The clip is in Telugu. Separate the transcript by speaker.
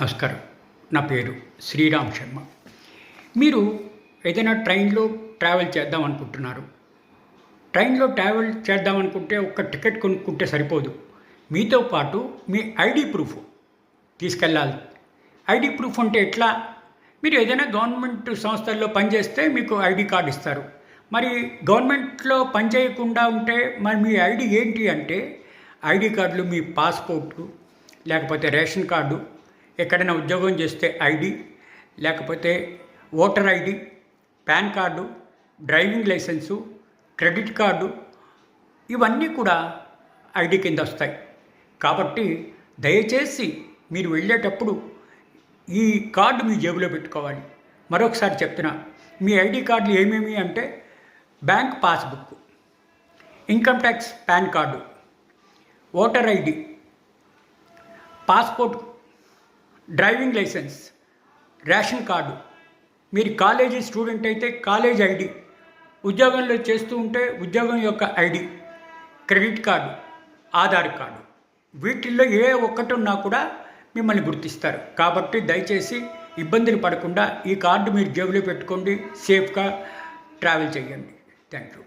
Speaker 1: నమస్కారం. నా పేరు శ్రీరామ్ శర్మ. మీరు ఏదైనా ట్రైన్లో ట్రావెల్ చేద్దాం అనుకుంటున్నారు. ట్రైన్లో ట్రావెల్ చేద్దామనుకుంటే ఒక్క టికెట్ కొనుక్కుంటే సరిపోదు. మీతో పాటు మీ ఐడి ప్రూఫ్ తీసుకెళ్ళాలి. ఐడి ప్రూఫ్ అంటే ఎట్లా? మీరు ఏదైనా గవర్నమెంట్ సంస్థల్లో పనిచేస్తే మీకు ఐడి కార్డు ఇస్తారు. మరి గవర్నమెంట్లో పనిచేయకుండా ఉంటే మరి మీ ఐడి ఏంటి అంటే, ఐడి కార్డులు మీ పాస్పోర్టు, లేకపోతే రేషన్ కార్డు, ఎక్కడైనా ఉద్యోగం చేస్తే ఐడి, లేకపోతే voter ID, pan card, driving licence, credit card, ఇవన్నీ కూడా ఐడి కింద వస్తాయి. కాబట్టి దయచేసి మీరు వెళ్ళేటప్పుడు ఈ కార్డు మీ జేబులో పెట్టుకోవాలి. మరొకసారి చెప్తున్నా, మీ ఐడి కార్డులు ఏమేమి అంటే bank passbook, income tax PAN card, voter ID, passport, driving licence, ration card, మీరు కాలేజీ స్టూడెంట్ అయితే కాలేజ్ ఐడి, ఉద్యోగంలో చేస్తూ ఉంటే ఉద్యోగం యొక్క ID, credit card, Aadhaar card, వీటిల్లో ఏ ఒక్కటి ఉన్నా కూడా మిమ్మల్ని గుర్తిస్తారు. కాబట్టి దయచేసి ఇబ్బందులు పడకుండా ఈ కార్డు మీరు జేబులో పెట్టుకోండి, సేఫ్గా ట్రావెల్ చేయండి. Thank you.